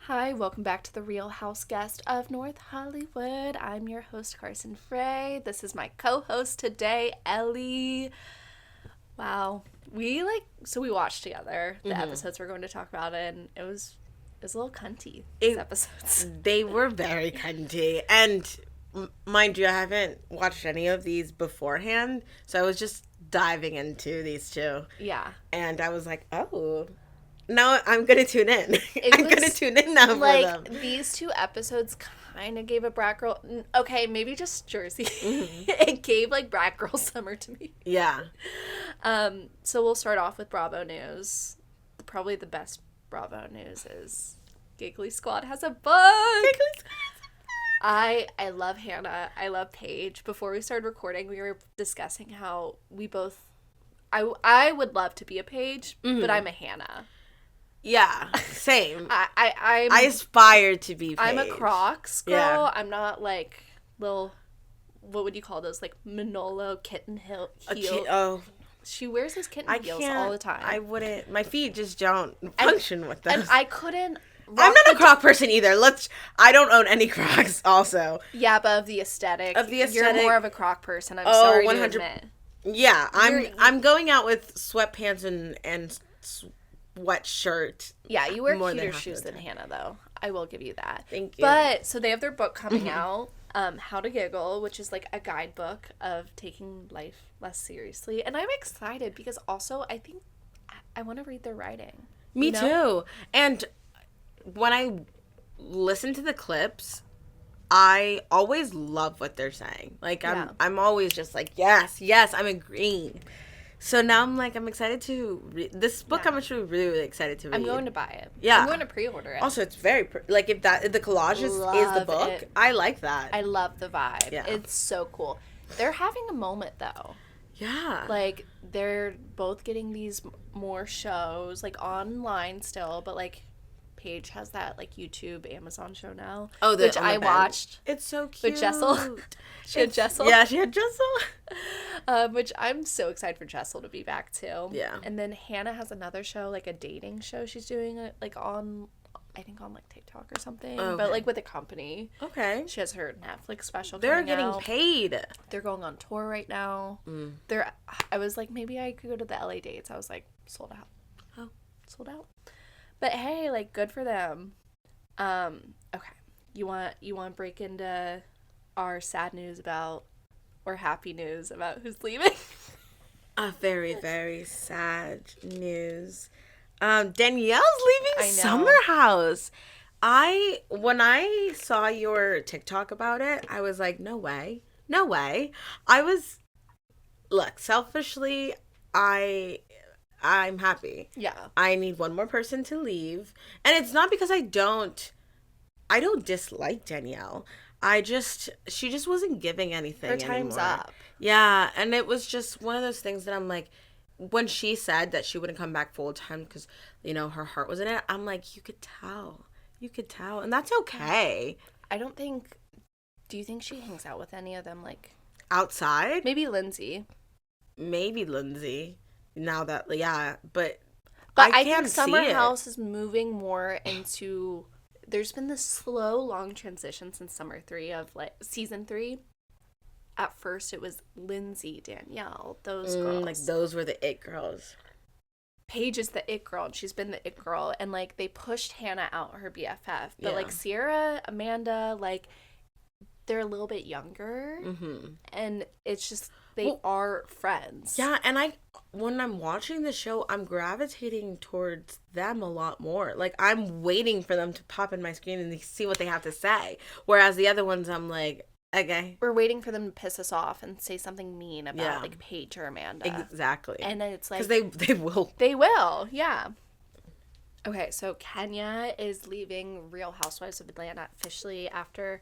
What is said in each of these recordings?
Hi, welcome back to the Real House Guest of North Hollywood. I'm your host, Carson Frey. This is my co-host today, Ellie. Wow. We watched together the episodes we're going to talk about, and it was a little cunty, these episodes. They were very cunty. And mind you, I haven't watched any of these beforehand, so I was just diving into these two. Yeah. And I was like, oh, now I'm going to tune in. I'm going to tune in now for them. These two episodes kind of gave a Brat Girl... Okay, maybe just Jersey. It gave, Brat Girl Summer to me. Yeah. So we'll start off with Bravo news. Probably the best Bravo news is Giggly Squad has a book. I love Hannah. I love Paige. Before we started recording, we were discussing how we both... I would love to be a Paige, but I'm a Hannah. Yeah, same. I aspire to be Paige. I'm a Crocs girl. Yeah. I'm not little... What would you call those? Manolo kitten heel. She wears his kitten heels all the time. I wouldn't. My feet just don't function with them. And I couldn't. I'm not a Croc person either. I don't own any Crocs. Also. Yeah, but of the aesthetic, you're more of a Croc person. I'm sorry 100... to admit. Yeah, I'm going out with sweatpants and sweatshirt. Yeah, you wear cuter shoes than Hannah, though. I will give you that. Thank you. But so they have their book coming out. How to Giggle, which is a guidebook of taking life less seriously. And I'm excited because also I think I want to read their writing. Me too. And when I listen to the clips, I always love what they're saying. I'm always just yes, I'm agreeing. So now I'm excited to read this book. I'm actually really, really excited to read. I'm going to buy it. Yeah. I'm going to pre-order it. Also, it's very, if the collage is the book, I like that. I love the vibe. Yeah. It's so cool. They're having a moment, though. Yeah. They're both getting these more shows, online still, but, Paige has that, YouTube Amazon show now. Oh, which I watched. It's so cute. With Jessel. She had Jessel. Yeah, she had Jessel. Which I'm so excited for Jessel to be back, too. Yeah. And then Hannah has another show, a dating show she's doing, on, I think on, TikTok or something. Okay. But, with a company. Okay. She has her Netflix special They're coming getting out. Paid. They're going on tour right now. I was maybe I could go to the LA dates. I was sold out. Oh. Sold out. But hey, good for them. Okay. You want to break into our sad news or happy news about who's leaving? A very, very sad news. Danielle's leaving Summer House. When I saw your TikTok about it, I was like, no way. Look, selfishly, I'm happy. Yeah. I need one more person to leave. And it's not because I don't dislike Danielle. She just wasn't giving anything Her time's anymore. up. Yeah, and it was just one of those things that I'm like, when she said that she wouldn't come back full time because, her heart was in it, I'm like, you could tell. And that's okay. Do you think she hangs out with any of them, outside? Maybe Lindsay. Now that, yeah, but I think Summer House is moving more into... There's been this slow, long transition since season 3. At first, it was Lindsay, Danielle, those girls. Those were the it girls. Paige is the it girl, and she's been the it girl. And, they pushed Hannah out, her BFF. But, Sierra, Amanda, they're a little bit younger. Mm-hmm. And it's just... They are friends. Yeah, and when I'm watching the show, I'm gravitating towards them a lot more. I'm waiting for them to pop in my screen and see what they have to say. Whereas the other ones, I'm like, okay. We're waiting for them to piss us off and say something mean about, Paige or Amanda. Exactly. And then it's because they will. They will, yeah. Okay, so Kenya is leaving Real Housewives of Atlanta officially after...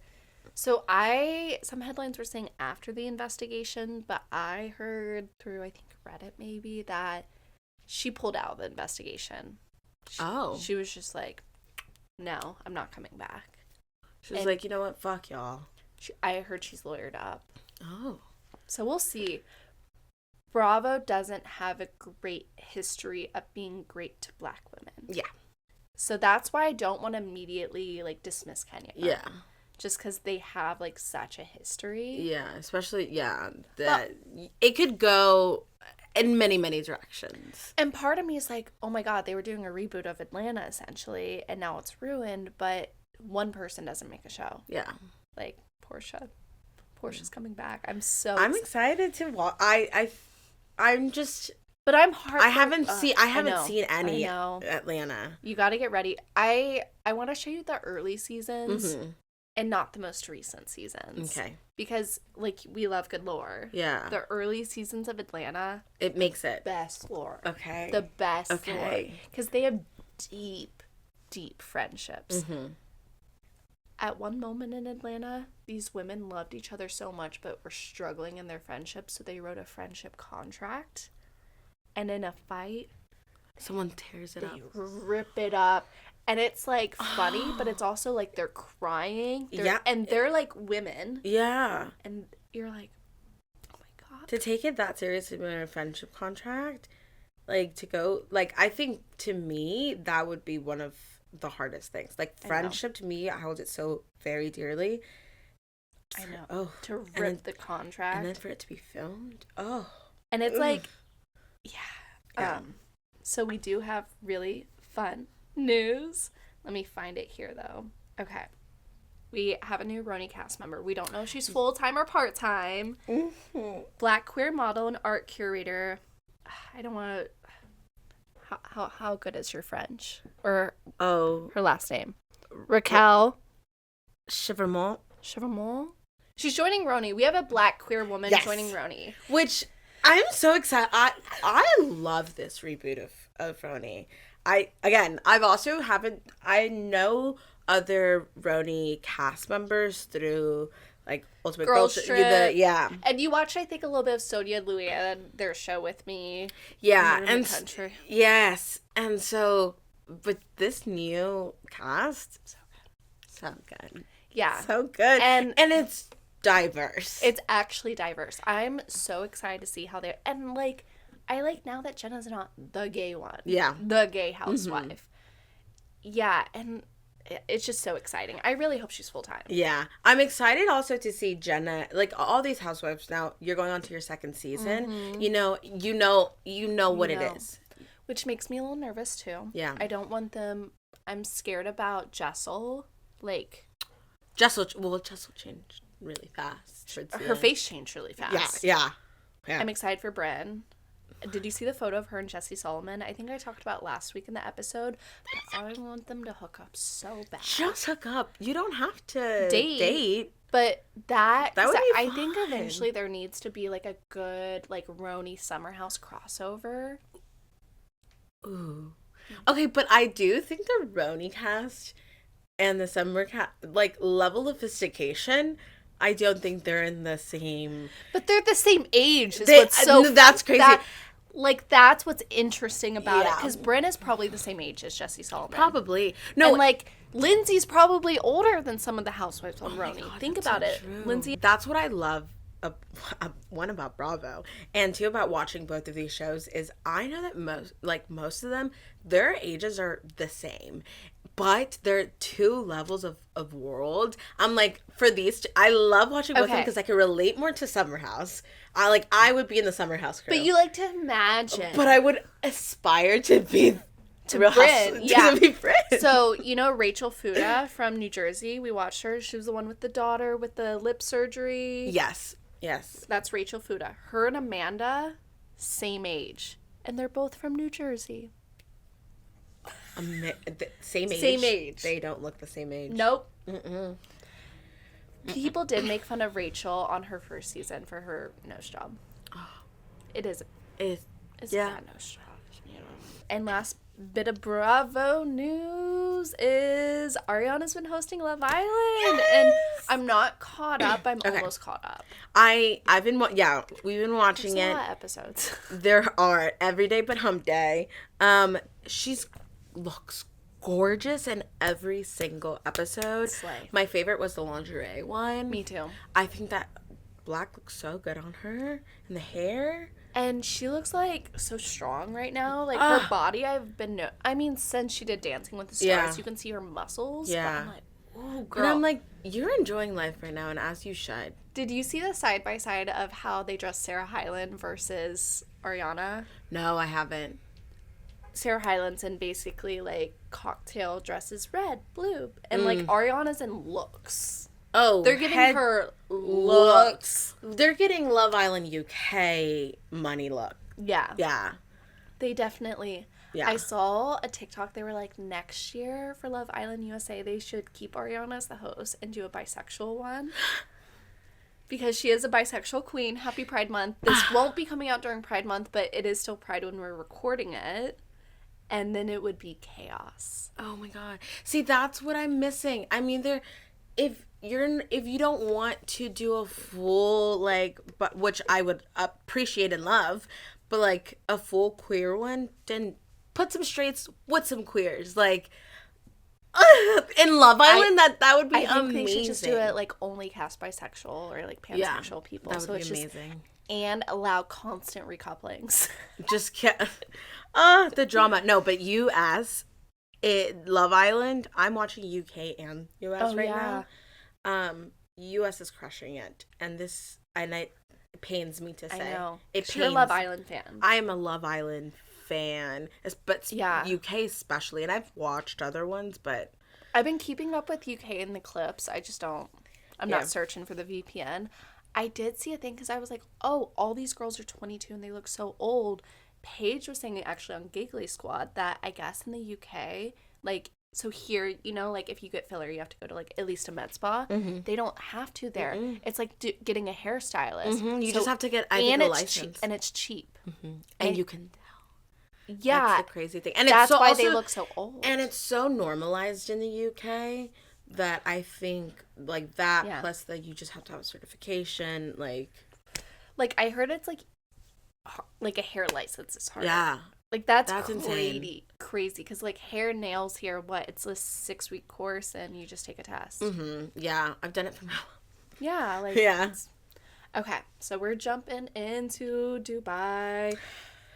So some headlines were saying after the investigation, but I heard through, I think, Reddit maybe, that she pulled out of the investigation. She was just like, no, I'm not coming back. She was like, you know what, fuck y'all. I heard she's lawyered up. Oh. So we'll see. Bravo doesn't have a great history of being great to Black women. Yeah. So that's why I don't want to immediately, like, dismiss Kenya. Yeah. Just because they have, like, such a history. Yeah, especially, that it could go in many, many directions. And part of me is like, oh my God, they were doing a reboot of Atlanta, essentially, and now it's ruined, but one person doesn't make a show. Yeah. Like, Portia's coming back. I'm excited to watch. I'm just... But I'm I haven't seen any I know. Atlanta. You got to get ready. I want to show you the early seasons and not the most recent seasons. Okay. Because, like, we love good lore. Yeah. The early seasons of Atlanta. It makes it. Best lore. Okay. The best okay. lore. Because they have deep, deep friendships. At one moment in Atlanta, these women loved each other so much but were struggling in their friendship, so they wrote a friendship contract. And in a fight, someone tears it up. They rip it up. And it's, like, funny, but it's also, like, they're crying. And they're, like, women. Yeah. And you're like, oh, my God. To take it that seriously in a friendship contract, like, to go... Like, I think, to me, that would be one of the hardest things. Like, friendship, to me, I hold it so very dearly. I know. Oh. To rip the contract. And then for it to be filmed. Oh. And it's like... Yeah. So we do have really fun news. Let me find it here, though. Okay. We have a new RHONY cast member. We don't know if she's full-time or part-time. Black queer model and art curator. I don't want to... How good is your French? Or her last name? Raquel Chivermont. She's joining RHONY. We have a black queer woman joining RHONY. Which... I'm so excited. I love this reboot of RHONY. I know other RHONY cast members through, like, Ultimate Girls Trip. Yeah. And you watched, I think, a little bit of Sonia Luia, their show with me. Yeah. And country. Yes. And so, with this new cast, so good. Yeah. So good. And it's... diverse. It's actually diverse. I'm so excited to see how they're... And, like, I like now that Jenna's not the gay one. Yeah. The gay housewife. Yeah, and it's just so exciting. I really hope she's full-time. Yeah. I'm excited also to see Jenna... Like, all these housewives now, you're going on to your second season. You know what it is. Which makes me a little nervous, too. Yeah. I don't want them... I'm scared about Jessel. Like... Jessel changed really fast. Her face changed really fast. Yeah. I'm excited for Brynn. Did you see the photo of her and Jesse Solomon? I think I talked about last week in the episode. But I want them to hook up so bad. Just hook up. You don't have to date. But that would be fine. I think eventually there needs to be, like, a good, like, RHONY Summer House crossover. Ooh. Okay, but I do think the RHONY cast and the Summer cast, like, level of sophistication, I don't think they're in the same... But they're the same age. That's crazy. That's what's interesting about it. Because Brynn is probably the same age as Jesse Solomon. Probably. No, and, like, Lindsay's probably older than some of the housewives on RHONY. Think about it. True. Lindsay. That's what I love. One, about Bravo, and two, about watching both of these shows is I know that most of them, their ages are the same. But there are two levels of world. I'm like, for these, I love watching both of them because I can relate more to Summer House. I would be in the Summer House crew. But you like to imagine. But I would aspire to be to Brynn. Yeah. To be Brynn. So, you know Rachel Fuda from New Jersey? We watched her. She was the one with the daughter with the lip surgery. Yes. That's Rachel Fuda. Her and Amanda, same age. And they're both from New Jersey. Same age. Same age. They don't look the same age. Nope. People did make fun of Rachel on her first season for her nose job. It's a bad nose job. You know. And last bit of Bravo news is Ariana's been hosting Love Island. Yes! And I'm not caught up. I'm almost caught up. I've been we've been watching There's it. A lot of episodes. There are every day but hump day. She's looks gorgeous in every single episode. Slay. My favorite was the lingerie one. Me too. I think that black looks so good on her. And the hair. And she looks like so strong right now. Like her body, I mean, since she did Dancing with the Stars, you can see her muscles. Yeah. But I'm like, ooh, girl. And I'm like, you're enjoying life right now, and as you should. Did you see the side by side of how they dressed Sarah Hyland versus Ariana? No, I haven't. Sarah Hyland's in basically like cocktail dresses, red, blue, and like Ariana's in looks. Oh, they're giving her looks. They're getting Love Island UK money look. Yeah. Yeah. They definitely. Yeah. I saw a TikTok. They were like, next year for Love Island USA, they should keep Ariana as the host and do a bisexual one. Because she is a bisexual queen. Happy Pride Month. This won't be coming out during Pride Month, but it is still Pride when we're recording it. And then it would be chaos. Oh my God. See, that's what I'm missing. I mean, if you don't want to do a full, like, but which I would appreciate and love, but like a full queer one, then put some straights with some queers. Like, in Love Island, that would be amazing. I think they should just do it like only cast bisexual or like pansexual people. That would be amazing. And allow constant recouplings. Just the drama. No, but Love Island, I'm watching UK and US now. US is crushing it, and it pains me to say. I know. You're a Love Island fan. I am a Love Island fan, but UK especially, and I've watched other ones, but I've been keeping up with UK in the clips. I just don't. I'm not searching for the VPN. I did see a thing because I was like, oh, all these girls are 22 and they look so old. Paige was saying actually on Giggly Squad that I guess in the UK, like, so here, you know, like if you get filler, you have to go to like at least a med spa. Mm-hmm. They don't have to there. Mm-hmm. It's like getting a hairstylist. Mm-hmm. You just have to get a license. And it's cheap. Mm-hmm. And you can tell. Yeah. That's the crazy thing. And that's why they look so old. And it's so normalized in the UK that I think like that plus that you just have to have a certification. Like I heard it's like a hair license is hard. Yeah. Like, that's insane. Crazy. Because, like, hair, nails here, it's a 6-week course, and you just take a test. Mm-hmm. Yeah, I've done it for my Yeah, like. Yeah. Okay, so we're jumping into Dubai,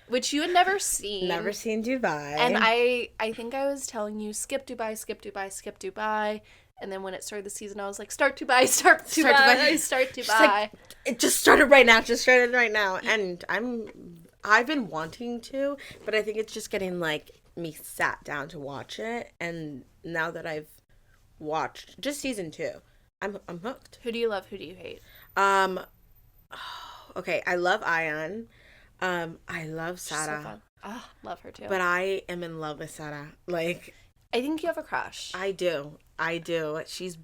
which you had never seen. Never seen Dubai. And I think I was telling you, skip Dubai, skip Dubai, skip Dubai. And then when it started the season, I was like, start Dubai, start Dubai, start Dubai. Like, it just started right now. And I've been wanting to, but I think it's just getting, like, me sat down to watch it. And now that I've watched just season 2, I'm hooked. Who do you love? Who do you hate? Okay, I love Ayan. I love Sara. So fun. Oh, love her too. But I am in love with Sara. Like, I think you have a crush. I do. She's...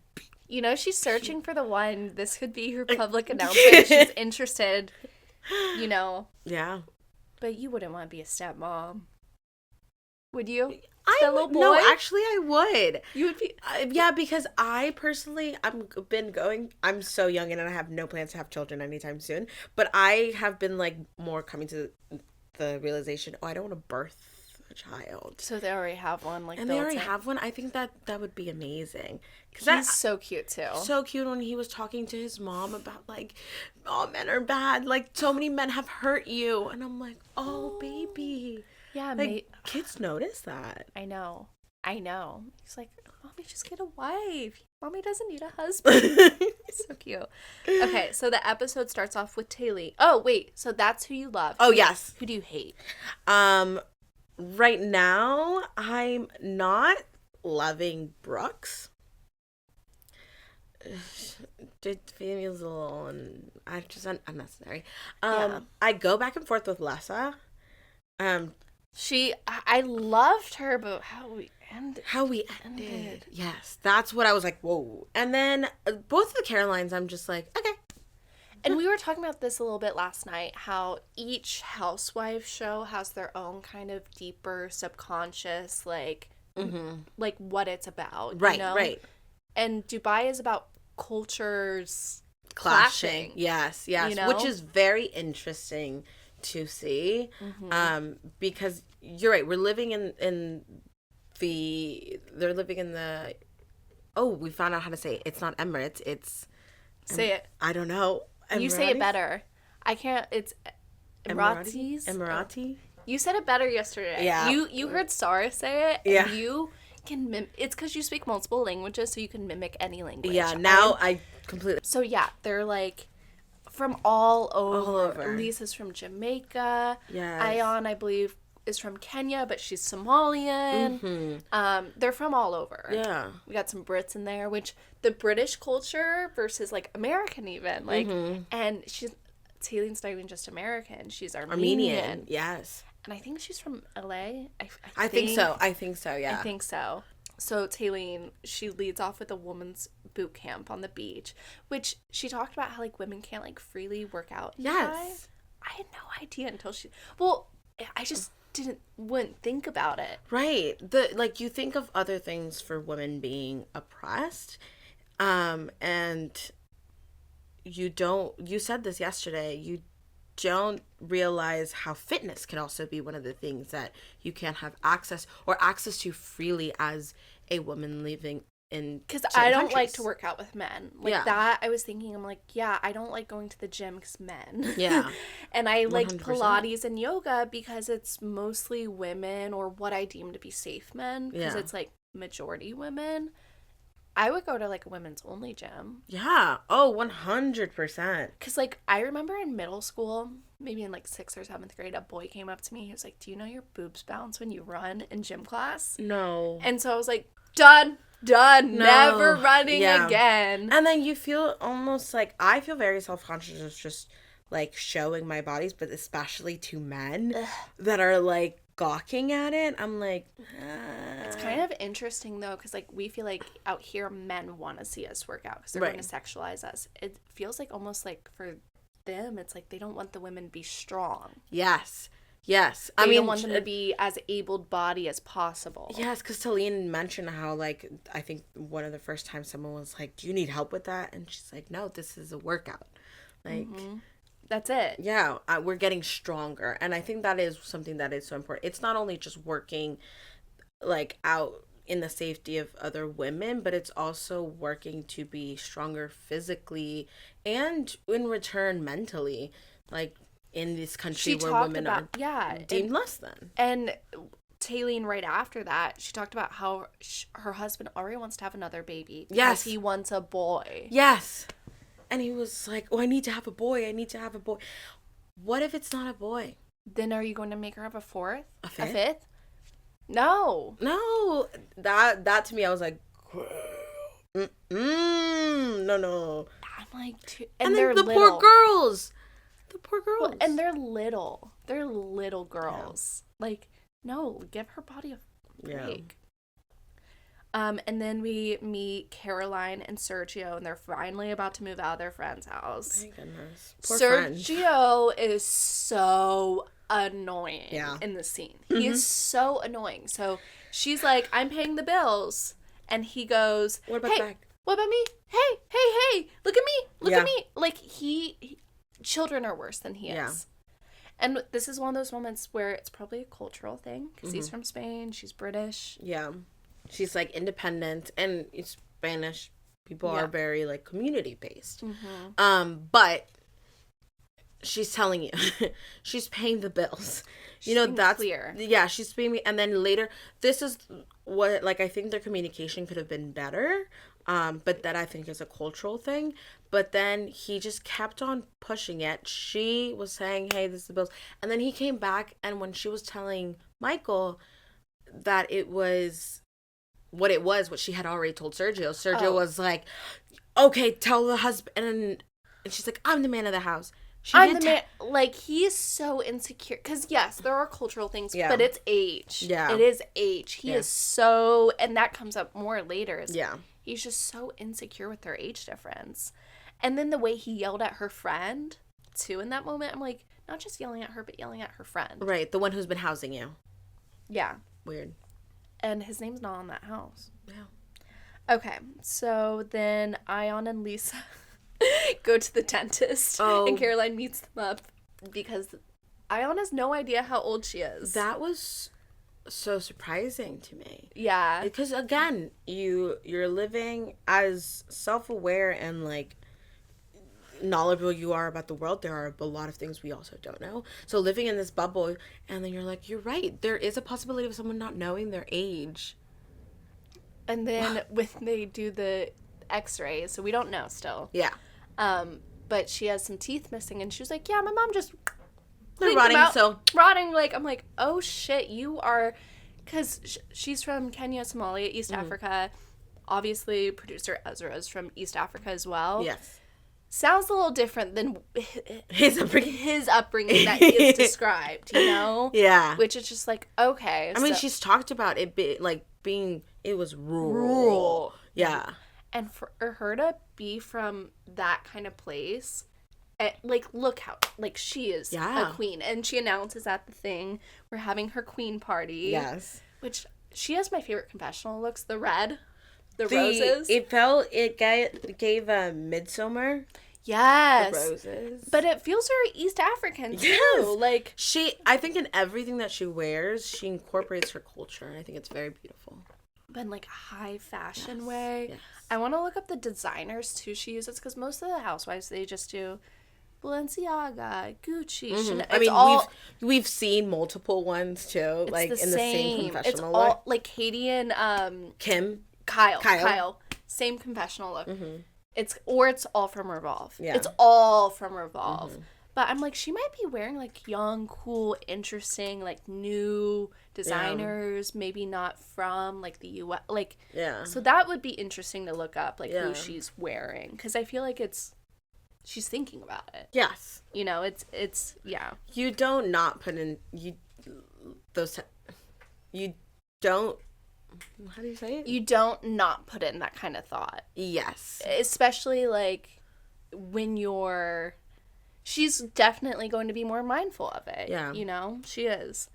You know, she's searching for the one. This could be her public announcement. She's interested, you know. Yeah. But you wouldn't want to be a stepmom. Would you? Little boy? No, actually I would. You would be? Yeah, because I personally, I'm so young and I have no plans to have children anytime soon. But I have been, like, more coming to the realization, I don't want to birth a child. So they already have one, like, and they already have one. I think that would be amazing. He's so cute too. So cute when he was talking to his mom about, like, oh, men are bad. Like, so many men have hurt you, and I'm like, oh baby. Yeah, like, kids notice that. I know. He's like, Mommy, just get a wife. Mommy doesn't need a husband. So cute. Okay, so the episode starts off with Taylor. Oh wait, so that's who you love. Oh yes. Who do you hate? Right now, I'm not loving Brooks. It feels a little unnecessary. I go back and forth with Lessa. I loved her, but how we ended. Yes, that's what I was like, whoa. And then both of the Carolines, I'm just like, okay. And we were talking about this a little bit last night, how each housewife show has their own kind of deeper subconscious, like, like what it's about. Right, you know? right. And Dubai is about cultures clashing. Yes, you know? Which is very interesting to see. Because you're right, we're living they're living in the, we found out how to say it. It's not Emirates, it's... Say it. I don't know. You say it Emiratis? better. I can't. It's Emirati? Emiratis. Emirati? You said it better yesterday. Yeah. You heard Sarah say it. Yeah. And you can it's because you speak multiple languages, so you can mimic any language. Yeah, now I completely... So yeah, they're like from all over. All over. Lisa's from Jamaica. Yes. Ion, I believe, is from Kenya, but she's Somalian. They're from all over. Yeah. We got some Brits in there, which the British culture versus like American even. Like and Tayleen's not even just American. She's Armenian. Yes. And I think she's from LA. I think so. I think so, yeah. I think so. So Taylene, she leads off with a woman's boot camp on the beach, which she talked about how like women can't like freely work out. Yes. I had no idea until I just wouldn't think about it. Right. You think of other things for women being oppressed, and you said this yesterday, you don't realize how fitness can also be one of the things that you can't have access to freely as a woman living in because I don't countries. like to work out with men like that. I was thinking, I'm like, yeah, I don't like going to the gym because men. Yeah. And I like 100%. Pilates and yoga because it's mostly women, or what I deem to be safe men, because it's like majority women. I would go to like a women's only gym. Yeah. Oh, 100%. Because like I remember in middle school, maybe in like 6th or 7th grade, a boy came up to me. He was like, "Do you know your boobs bounce when you run in gym class?" No. And so I was like, done, No. never running again. And then you feel almost like, I feel very self-conscious of just like showing my bodies, but especially to men that are like gawking at it. I'm like, It's kind of interesting though, because like we feel like out here men want to see us work out because they're going to sexualize us. It feels like almost like for them, it's like they don't want the women to be strong. Yes. They don't want them to be as able-bodied as possible. Yes, because Taleen mentioned how, like, I think one of the first times someone was like, "Do you need help with that?" And she's like, "No, this is a workout." Like, that's it. Yeah, we're getting stronger. And I think that is something that is so important. It's not only just working, like, out in the safety of other women, but it's also working to be stronger physically and in return mentally. Like, in this country where women are deemed less than. And Taylene, right after that, she talked about how her husband already wants to have another baby. Because he wants a boy. Yes. And he was like, "Oh, I need to have a boy. What if it's not a boy? Then are you going to make her have a fourth? A fifth? A fifth? No. No. That to me, I was like, no. I'm like, and they're then the little. poor girls. Well, and they're little. They're little girls. Yeah. Like, no, give her body a break. Yeah. And then we meet Caroline and Sergio, and they're finally about to move out of their friend's house. Thank goodness. Poor Sergio is so annoying in this scene. He is so annoying. So she's like, "I'm paying the bills," and he goes, "What about that? What about me? Hey, look at me, look at me." Like he children are worse than he is. And this is one of those moments where it's probably a cultural thing because he's from Spain, she's British. Yeah. She's like independent, and Spanish people are very like community based. But she's telling you, she's paying the bills. That's clear. Yeah, she's paying me, and then later, this is what I think their communication could have been better. But that I think is a cultural thing. But then he just kept on pushing it. She was saying, "Hey, this is the bills," and then he came back, and when she was telling Michael that it was what she had already told Sergio was like, "Okay, tell the husband," and she's like, "I'm the man of the house." I'm the man. Like, he is so insecure. Because, yes, there are cultural things, but it's age. Yeah. It is age. He is so, and that comes up more later. He's just so insecure with their age difference. And then the way he yelled at her friend, too, in that moment, I'm like, not just yelling at her, but yelling at her friend. Right, the one who's been housing you. Yeah. Weird. And his name's not on that house. Yeah. Okay, so then Ion and Lisa go to the dentist, and Caroline meets them up because Ion has no idea how old she is. That was so surprising to me. Yeah. Because, again, you're living as self-aware and, like, knowledgeable you are about the world, there are a lot of things we also don't know. So living in this bubble, and then you're like, you're right. There is a possibility of someone not knowing their age. And then when they do the x-rays, so we don't know still. Yeah. But she has some teeth missing, and she was like, yeah, my mom just... They're rotting, Rotting, like, I'm like, oh, shit, you are... Because she's from Kenya, Somalia, East Africa. Obviously, producer Ezra is from East Africa as well. Yes. Sounds a little different than his upbringing that is described, you know? Yeah. Which is just like, okay. I mean, she's talked about it being, it was rural. Yeah. And for her to be from that kind of place, look how, she is a queen. And she announces at the thing, we're having her queen party. Yes. Which, she has my favorite confessional looks, the red. The roses. It gave a Midsummer. Yes. The roses. But it feels very East African, too. Yes. I think in everything that she wears, she incorporates her culture, and I think it's very beautiful. But in, a high fashion way. Yes. I want to look up the designers, too, she uses, because most of the housewives, they just do Balenciaga, Gucci, Chanel. I mean, we've seen multiple ones, too, in the same confessional it's look. All, Katie and... Kim. Kyle. Same confessional look. Mm-hmm. It's all from Revolve. Yeah. It's all from Revolve. Mm-hmm. But I'm like, she might be wearing young, cool, interesting, new designers, maybe not from the US. Yeah. So that would be interesting to look up, who she's wearing. Because I feel like she's thinking about it. Yes. You know, it's yeah. You don't not put in, you don't, how do you say it? You don't not put in that kind of thought. Yes. Especially, when she's definitely going to be more mindful of it. Yeah. You know? She is.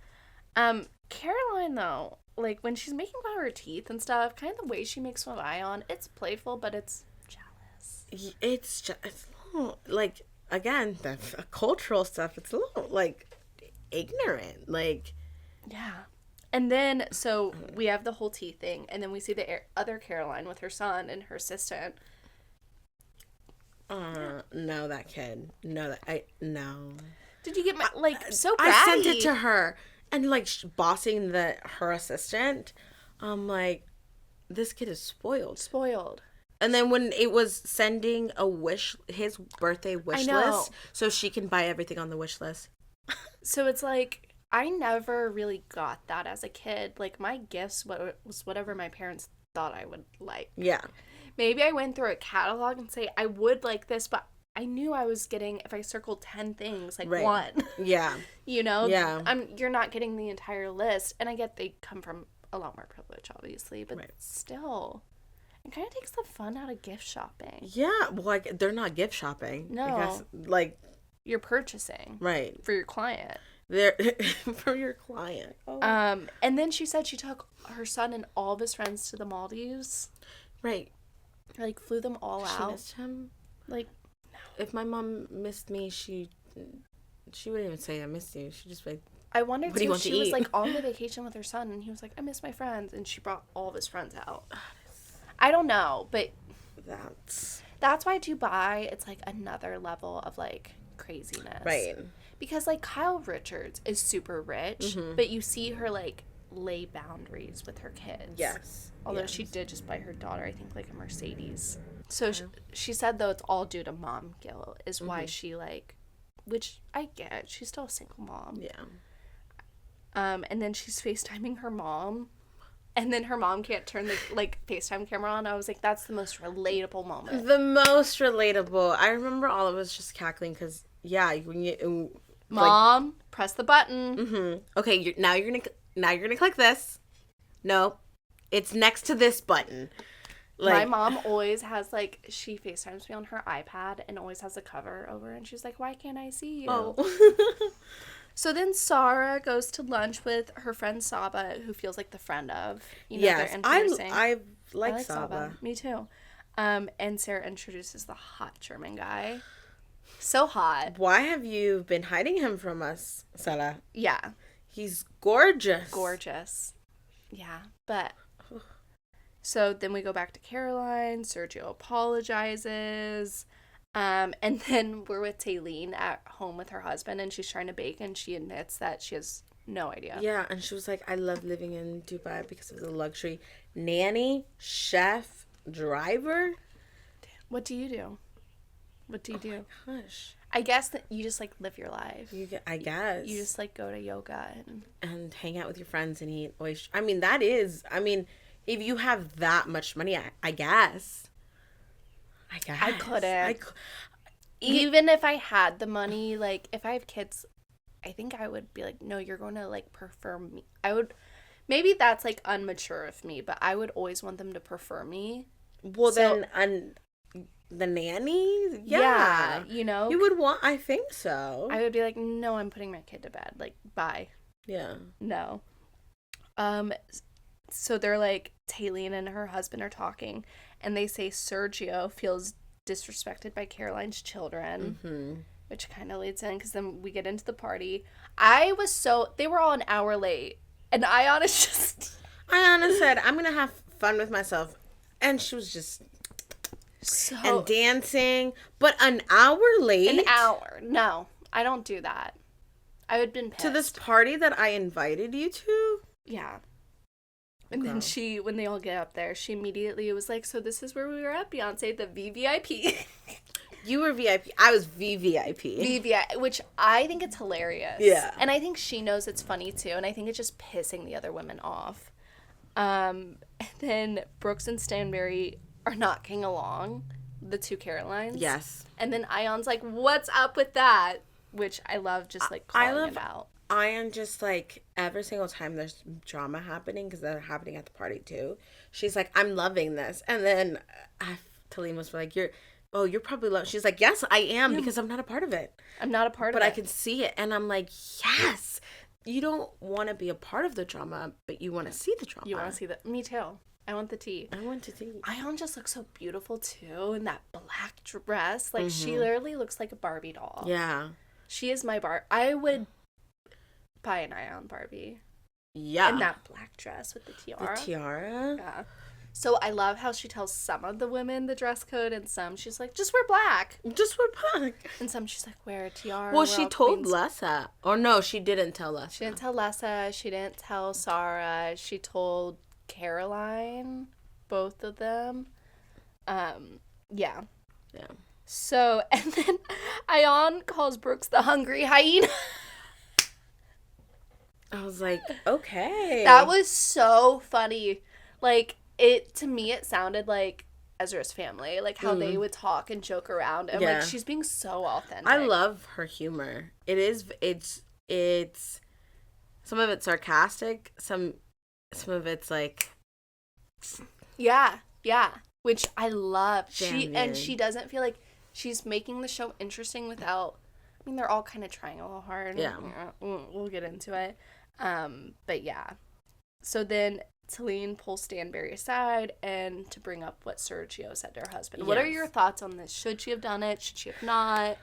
Caroline, though, when she's making fun of her teeth and stuff, kind of the way she makes fun of Ion, it's playful, but it's jealous. It's just, again, the cultural stuff, it's a little, ignorant. Yeah. And then, so we have the whole tea thing, and then we see the other Caroline with her son and her assistant. No, that kid. No. Did you get my, so bratty? I sent it to her, and, bossing her assistant, I'm like, this kid is spoiled. Spoiled. And then when it was sending his birthday wish list, so she can buy everything on the wish list. So it's I never really got that as a kid. My gifts was whatever my parents thought I would like. Yeah. Maybe I went through a catalog and say, I would like this, but I knew I was getting, if I circled 10 things, right. one. Yeah. You know? Yeah. You're not getting the entire list. And I get they come from a lot more privilege, obviously, but still. It kind of takes the fun out of gift shopping. Yeah. Well, they're not gift shopping. No. I guess, you're purchasing. Right. For your client. For your client. Oh. And then she said she took her son and all of his friends to the Maldives. Right. Flew them all out. She missed him? No. If my mom missed me, she wouldn't even say I missed you. She just I wondered what do you want she to was eat? On the vacation with her son, and he was like, I miss my friends, and she brought all of his friends out. I don't know, but that's why Dubai, it's another level of craziness. Right. Because Kyle Richards is super rich, but you see her lay boundaries with her kids. Yes. Although she did just buy her daughter, I think, a Mercedes. So she said, though, it's all due to mom guilt is why she which I get. She's still a single mom. Yeah. And then she's FaceTiming her mom. And then her mom can't turn the FaceTime camera on. I was like, that's the most relatable moment. The most relatable. I remember all of us just cackling because, when you... Mom, press the button. Mm-hmm. Okay, now you're gonna click this. No, it's next to this button. My mom always has she FaceTimes me on her iPad and always has a cover over, and she's like, "Why can't I see you?" Oh. So then Sarah goes to lunch with her friend Saba, who feels like the friend of. Yes, I like Saba. Me too. And Sarah introduces the hot German guy. So hot. Why have you been hiding him from us, Sarah? Yeah. He's gorgeous. Gorgeous. Yeah, but... So then we go back to Caroline. Sergio apologizes. And then we're with Taylene at home with her husband, and she's trying to bake, and she admits that she has no idea. Yeah, and she was like, I love living in Dubai because of the luxury. Nanny, chef, driver. What do you do? What do you do? Gosh. I guess that you just, like, live your life. I guess. You just, like, go to yoga and hang out with your friends and eat oyster. I mean, if you have that much money, I guess. I couldn't. Even if I had the money, like, if I have kids, I think I would be like, no, you're going to, like, prefer me. Maybe that's, like, unmature of me, but I would always want them to prefer me. Well, so, then, the nanny? Yeah. You know? You would want, I think so. I would be like, no, I'm putting my kid to bed. Like, bye. Yeah. No. So they're like, Taylene and her husband are talking, and they say Sergio feels disrespected by Caroline's children, which kind of leads in, because then we get into the party. They were all an hour late, and Iana said, I'm going to have fun with myself, and she was just... and dancing, but an hour late? An hour. No, I don't do that. I would have been pissed. To this party that I invited you to? Yeah. And then when they all get up there, she immediately was like, so this is where we were at, Beyonce, the VVIP. You were VIP. I was VVIP. VVIP, which I think it's hilarious. Yeah. And I think she knows it's funny, too. And I think it's just pissing the other women off. And then Brooks and Stanberry are not getting along, the two Carolines. Yes. And then Ion's like, what's up with that? Which I love just, like, calling it out. Ion just, like, every single time there's drama happening, because they're happening at the party, too, she's like, I'm loving this. And then Taylene was like, you're probably loving. She's like, yes, I am, because I'm not a part of it. I'm not a part of it. But I can see it. And I'm like, yes. You don't want to be a part of the drama, but you want to see the drama. You want to see the... Me, too. I want the tea. I want to see. Ion just looks so beautiful, too, in that black dress. Like, she literally looks like a Barbie doll. Yeah. She is my I would buy an Ion Barbie. Yeah. In that black dress with the tiara. The tiara? Yeah. So I love how she tells some of the women the dress code, and some she's like, just wear black. Just wear black. And some she's like, wear a tiara. Well, she told Lessa. Or no, she didn't tell Lessa. She didn't tell Lessa. She didn't tell Sarah. She told Caroline, both of them. Yeah. Yeah. So, and then Ion calls Brooks the hungry hyena. I was like, okay. That was so funny. Like, to me, it sounded like Ezra's family. Like, how they would talk and joke around. And, like, she's being so authentic. I love her humor. It's some of it's sarcastic. Some of it's, like... Yeah. Which I love. She doesn't feel like she's making the show interesting without... I mean, they're all kind of trying a little hard. Yeah. We'll get into it. But yeah. So then Taylene pulls Stanberry aside and to bring up what Sergio said to her husband. Yes. What are your thoughts on this? Should she have done it? Should she have not?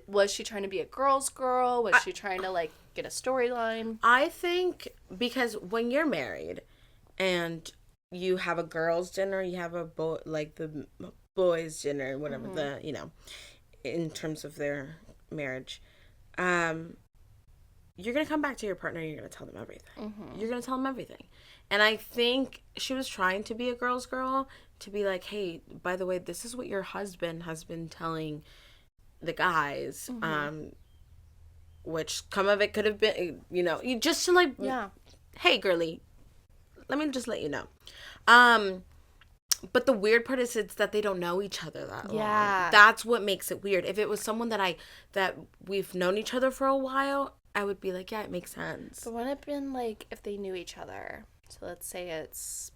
Was she trying to be a girl's girl? Was she trying to, like, get a storyline? I think because when you're married and you have a girls' dinner, you have the boys' dinner, whatever in terms of their marriage, you're going to come back to your partner and you're going to tell them everything. You're going to tell them everything. And I think she was trying to be a girl's girl, to be like, hey, by the way, this is what your husband has been telling the guys, which some of it could have been, you just to like, hey, girly, let me just let you know. But the weird part is it's that they don't know each other that long. That's what makes it weird. If it was someone that we've known each other for a while, I would be like, yeah, it makes sense. But wouldn't it have been like if they knew each other? So let's say it's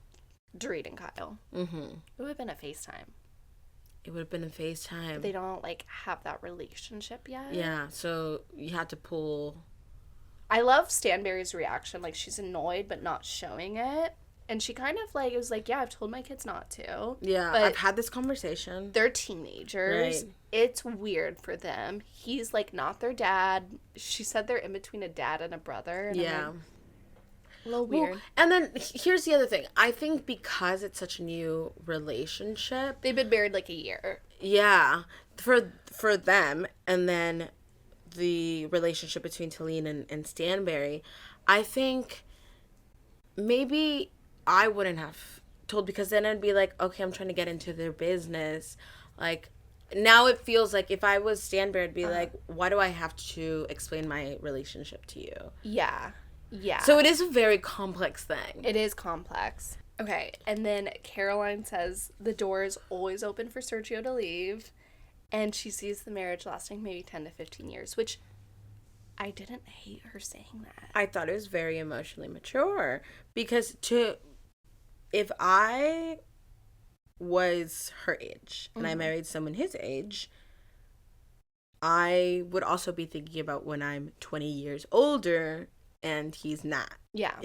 Dorit and Kyle. It would have been a FaceTime. It would have been a FaceTime. But they don't, like, have that relationship yet. Yeah, so you had to pull... I love Stanberry's reaction. Like, she's annoyed but not showing it. And she kind of, like, was like, yeah, I've told my kids not to. Yeah, but I've had this conversation. They're teenagers. Right. It's weird for them. He's, like, not their dad. She said they're in between a dad and a brother. And yeah. Like, a little weird. Well, and then here's the other thing. I think because it's such a new relationship. They've been married, like, a year. Yeah, for them, and then the relationship between Talene and Stanberry, I think maybe I wouldn't have told, because then I'd be like, okay, I'm trying to get into their business. Like, now it feels like if I was Stanberry, I'd be like, why do I have to explain my relationship to you? Yeah. Yeah. So it is a very complex thing. It is complex. Okay, and then Caroline says the door is always open for Sergio to leave, and she sees the marriage lasting maybe 10 to 15 years, which I didn't hate her saying that. I thought it was very emotionally mature, because if I was her age and I married someone his age, I would also be thinking about when I'm 20 years older and he's not. Yeah.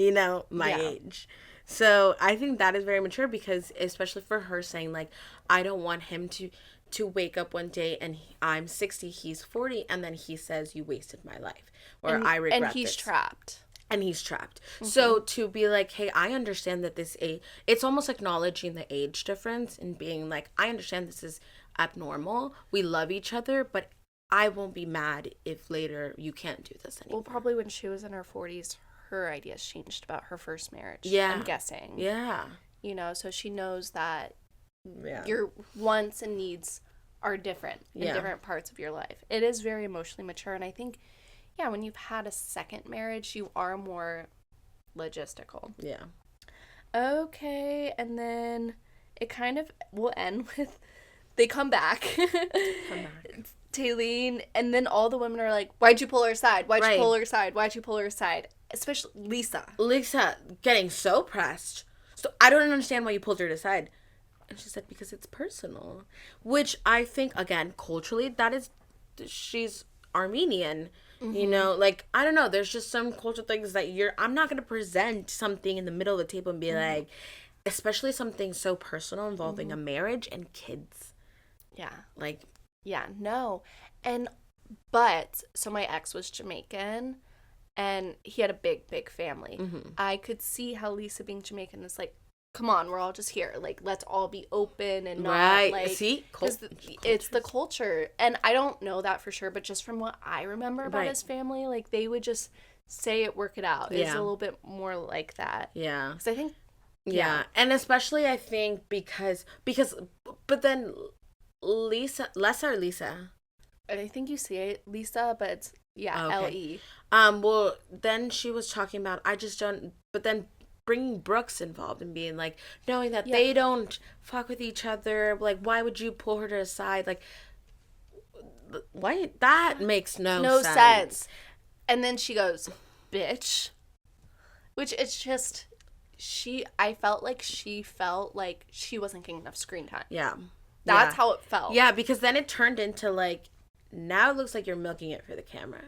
My age. So I think that is very mature, because especially for her saying, like, I don't want him to wake up one day and I'm 60, he's 40, and then he says, you wasted my life, or I regret this. And he's trapped. And he's trapped. So to be like, hey, I understand that it's almost acknowledging the age difference and being like, I understand this is abnormal. We love each other, but I won't be mad if later you can't do this anymore. Well, probably when she was in her 40s, her ideas changed about her first marriage. Yeah. I'm guessing. Yeah. So she knows that Yeah. your wants and needs are different in different parts of your life. It is very emotionally mature, and I think, when you've had a second marriage, you are more logistical. Yeah. Okay, and then it kind of will end with they come back. Talene, and then all the women are like, why'd you pull her aside? Why'd you pull her aside? Why'd you pull her aside? Especially Lisa. Lisa getting so pressed. So I don't understand why you pulled her aside. And she said, because it's personal. Which I think, again, culturally, she's Armenian. Like, I don't know. There's just some cultural things that I'm not going to present something in the middle of the table and be like, especially something so personal involving a marriage and kids. Yeah. Like. Yeah, no. So my ex was Jamaican, and he had a big, big family. I could see how Lisa being Jamaican is like, come on, we're all just here. Like, let's all be open and not, like... See? It's the culture. And I don't know that for sure, but just from what I remember about his family, like, they would just say it, work it out. It's a little bit more like that. Yeah. Because I think... Yeah. And especially, I think, because... But then... Lisa. I think you say it, Lisa, but it's, L-E. Well, then she was talking about, I just don't... But then bringing Brooks involved and being like, knowing that they don't fuck with each other, like, why would you pull her to the side? Like, why? That makes no sense. And then she goes, bitch. Which it's just, I felt like she wasn't getting enough screen time. Yeah. That's how it felt. Yeah, because then it turned into, like, now it looks like you're milking it for the camera.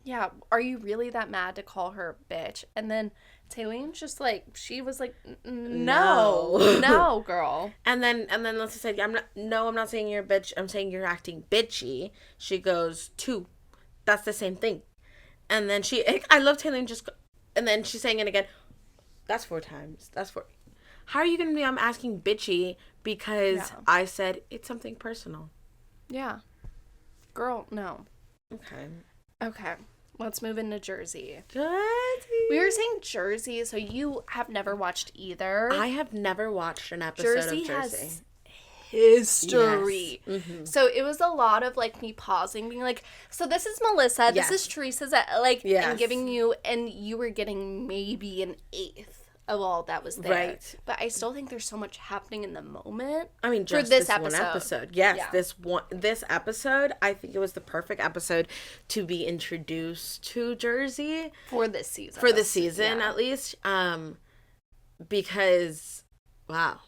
Yeah, are you really that mad to call her a bitch? And then Talene's just like, she was like, no, girl. And then Lisa said, I'm not saying you're a bitch. I'm saying you're acting bitchy. She goes, that's the same thing. And then I love Talene and then she's saying it again. That's 4 times. That's 4. How are you going to be, I'm asking bitchy because I said it's something personal. Yeah. Girl, no. Okay. Let's move into Jersey. We were saying Jersey, so you have never watched either. I have never watched an episode of Jersey. Has history. Yes. So it was a lot of, like, me pausing, being like, so this is Melissa, this is Teresa's, like, and giving you, and you were getting maybe an eighth of all that was there. Right. But I still think there's so much happening in the moment. I mean, just for this episode. One episode. Yes, this episode, I think it was the perfect episode to be introduced to Jersey. For this season. For the season, at least. Because, wow.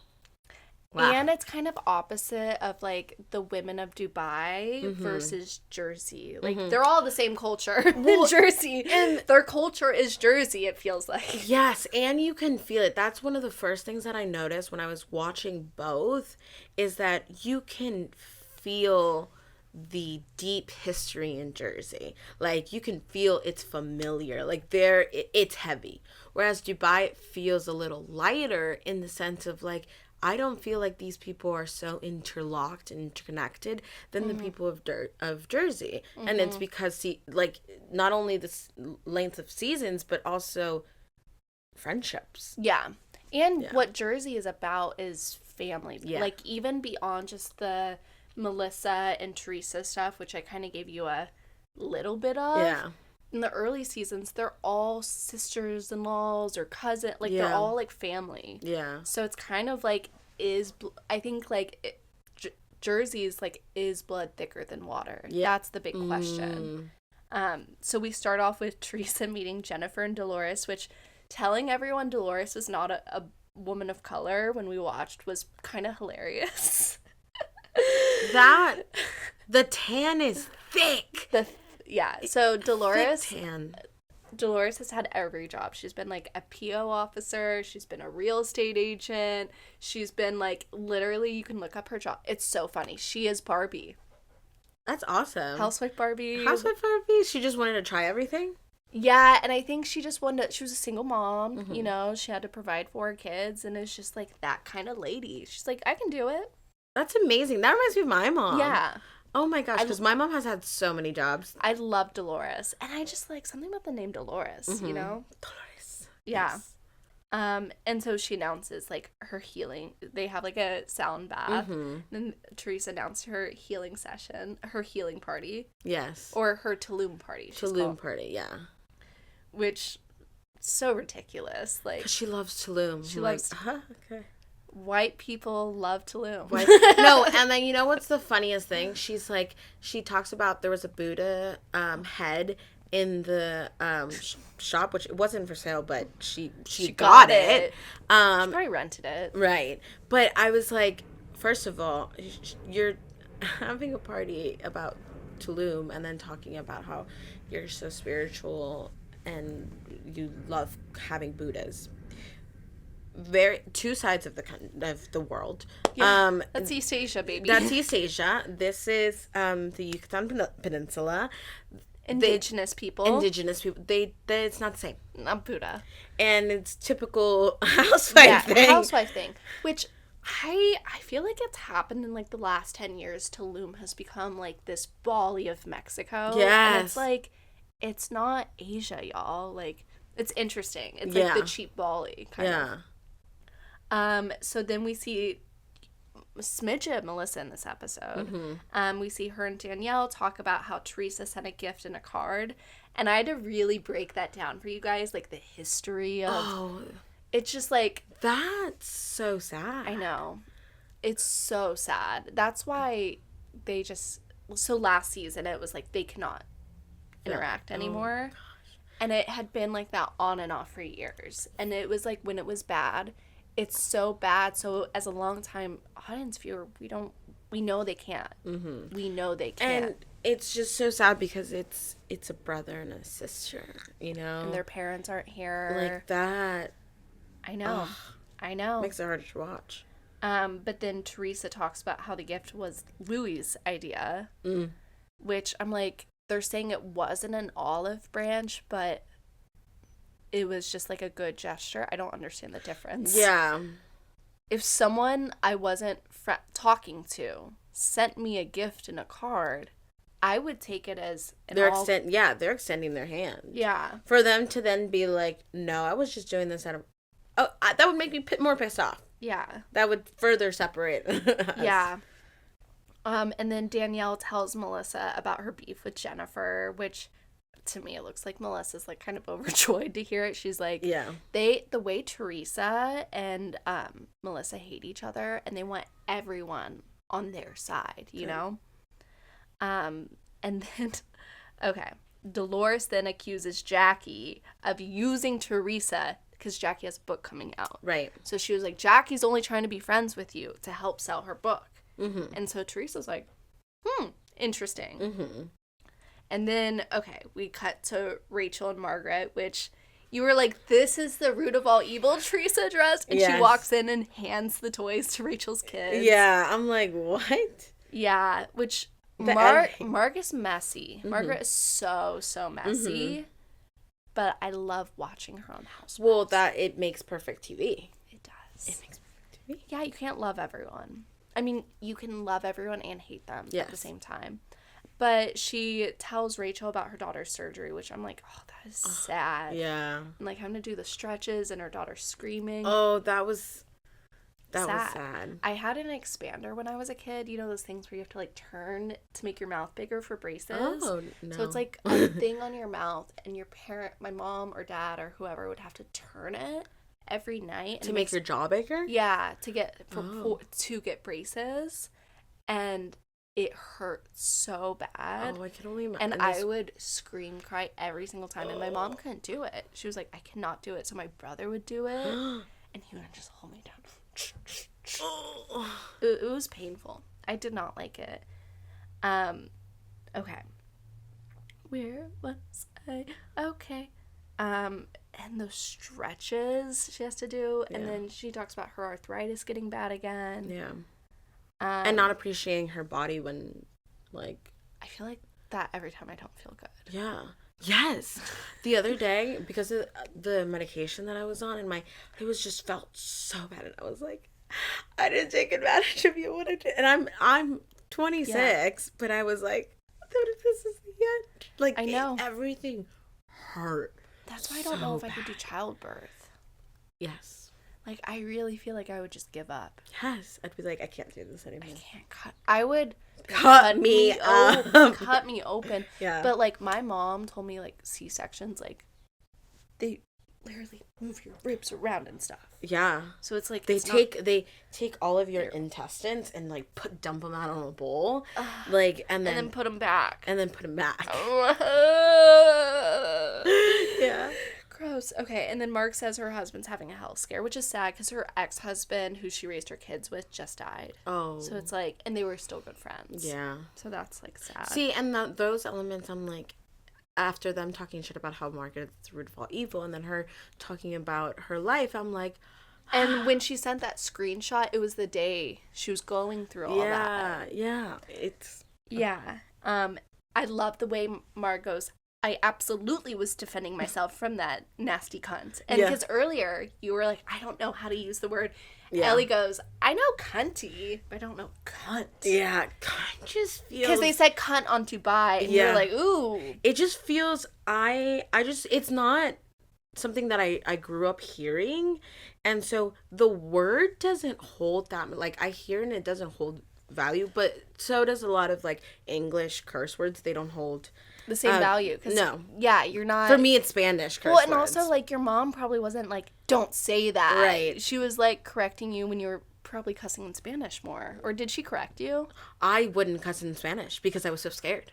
And it's kind of opposite of, like, the women of Dubai versus Jersey. Like, they're all the same culture in Jersey. And their culture is Jersey, it feels like. Yes, and you can feel it. That's one of the first things that I noticed when I was watching both, is that you can feel the deep history in Jersey. Like, you can feel it's familiar. Like, it's heavy. Whereas Dubai, it feels a little lighter in the sense of, like, I don't feel like these people are so interlocked and interconnected than the people of Jersey. And it's because, like, not only the length of seasons, but also friendships. Yeah. And what Jersey is about is family. Yeah. Like, even beyond just the Melissa and Teresa stuff, which I kind of gave you a little bit of. Yeah. In the early seasons, they're all sisters-in-laws or cousin. Like, they're all, like, family. Yeah. So it's kind of like, I think, like, Jersey's, like, is blood thicker than water? Yeah. That's the big question. So we start off with Teresa meeting Jennifer and Dolores, which telling everyone Dolores was not a woman of color when we watched was kind of hilarious. The tan is thick. So Dolores... Thick tan. Dolores has had every job. She's been, like, a PO officer. She's been a real estate agent. She's been, like, literally, you can look up her job. It's so funny. She is Barbie. That's awesome. Housewife Barbie. She just wanted to try everything? Yeah, and I think she just wanted to, she was a single mom, you know, she had to provide for her kids, and it's just, like, that kind of lady. She's like, I can do it. That's amazing. That reminds me of my mom. Yeah. Oh my gosh, because my mom has had so many jobs. I love Dolores. And I just like something about the name Dolores, you know? Dolores. Yeah. Yes. And so she announces, like, her healing. They have, like, a sound bath. And then Teresa announced her healing session, her healing party. Yes. Or her Tulum party. Tulum party, yeah. Which, so ridiculous. Like, 'cause she loves Tulum. She loves... Okay. White people love Tulum. No, and then you know what's the funniest thing? She's like, she talks about there was a Buddha head in the shop, which it wasn't for sale, but she got it. She probably rented it. Right. But I was like, first of all, you're having a party about Tulum and then talking about how you're so spiritual and you love having Buddhas. Two sides of the world. Yeah, that's East Asia, baby. That's East Asia. This is the Yucatan Peninsula. Indigenous people. It's not the same. Not Buddha. And it's typical housewife thing. Housewife thing. Which I feel like it's happened in, like, the last 10 years. Tulum has become, like, this Bali of Mexico. Yes. And it's like, it's not Asia, y'all. Like, it's interesting. It's like the cheap Bali kind of. So then we see smidge of Melissa in this episode. We see her and Danielle talk about how Teresa sent a gift and a card. And I had to really break that down for you guys, like, the history of... Oh. It's just, like... That's so sad. I know. It's so sad. That's why they just... So last season, it was like they cannot interact anymore. Oh, and it had been like that on and off for years. And it was like when it was bad... It's so bad. So as a longtime audience viewer, we know they can't. We know they can't. And it's just so sad because it's a brother and a sister, you know? And their parents aren't here. Like that. I know. Ugh. I know. Makes it hard to watch. But then Teresa talks about how the gift was Louis' idea. Which I'm like, they're saying it wasn't an olive branch, but... It was just, like, a good gesture. I don't understand the difference. Yeah. If someone I wasn't talking to sent me a gift and a card, I would take it as they're extending their hand. Yeah. For them to then be like, no, I was just doing this out of... Oh, that would make me more pissed off. Yeah. That would further separate us. Yeah. And then Danielle tells Melissa about her beef with Jennifer, which... To me, it looks like Melissa's, like, kind of overjoyed to hear it. She's like, yeah. The way Teresa and Melissa hate each other, and they want everyone on their side, you know? And then, okay, Dolores then accuses Jackie of using Teresa because Jackie has a book coming out. Right. So she was like, Jackie's only trying to be friends with you to help sell her book. And so Teresa's like, interesting. And then, okay, we cut to Rachel and Margaret, which you were like, this is the root of all evil, Teresa addressed. And she walks in and hands the toys to Rachel's kids. Yeah, I'm like, what? Yeah, which Marg is messy. Margaret is so messy. But I love watching her on Housewives. Well, it makes perfect TV. It does. It makes perfect TV. Yeah, you can't love everyone. I mean, you can love everyone and hate them at the same time. But she tells Rachel about her daughter's surgery, which I'm like, oh, that is sad. Yeah. And like having to do the stretches and her daughter screaming. Oh, that was sad. I had an expander when I was a kid. You know those things where you have to like turn to make your mouth bigger for braces? Oh, no. So it's like a thing on your mouth, and your parent, my mom or dad or whoever, would have to turn it every night. To make your jaw bigger? Yeah, to get braces. And it hurt so bad. Oh, I can only imagine. And I would scream, cry every single time. And my mom couldn't do it. She was like, I cannot do it. So my brother would do it. And he would just hold me down. It was painful. I did not like it. Okay. Where was I? Okay. And those stretches she has to do. And then she talks about her arthritis getting bad again. Yeah. And not appreciating her body when, like... I feel like that every time I don't feel good. Yeah. Yes. The other day, because of the medication that I was on, and it was just felt so bad. And I was like, I didn't take advantage of you. What I did. And I'm 26, but I was like, this is the end. Like, I know. Everything hurt. That's why I don't know if I could do childbirth. Yes. Like, I really feel like I would just give up. Yes. I'd be like, I can't do this anymore. I can't cut. I would cut me up. Cut me open. Yeah. But, like, my mom told me, like, C-sections, like, they literally move your ribs around and stuff. Yeah. So it's like, they take all of your intestines and, like, dump them out on a bowl. Like, and then put them back. And then put them back. Yeah. Gross. Okay, and then Mark says her husband's having a health scare, which is sad because her ex-husband, who she raised her kids with, just died. Oh. So it's like, and they were still good friends. Yeah. So that's, like, sad. See, and those elements, I'm like, after them talking shit about how Margaret's the root of all evil, and then her talking about her life, I'm like... And when she sent that screenshot, it was the day she was going through all that. Yeah, it's... Yeah. I love the way Mark goes, I absolutely was defending myself from that nasty cunt. And because earlier you were like, I don't know how to use the word. Yeah. Ellie goes, I know cunty, but I don't know cunt. Yeah, cunt just feels... Because they said cunt on Dubai, and you're like, ooh. It just feels, it's not something that I grew up hearing. And so the word doesn't hold that, like, I hear and it doesn't hold value, but so does a lot of, like, English curse words. They don't hold... the same value. No. Yeah, you're not... For me, it's Spanish curse and words. also, like, your mom probably wasn't like, don't say that. Right. She was, like, correcting you when you were probably cussing in Spanish more. Or did she correct you? I wouldn't cuss in Spanish because I was so scared.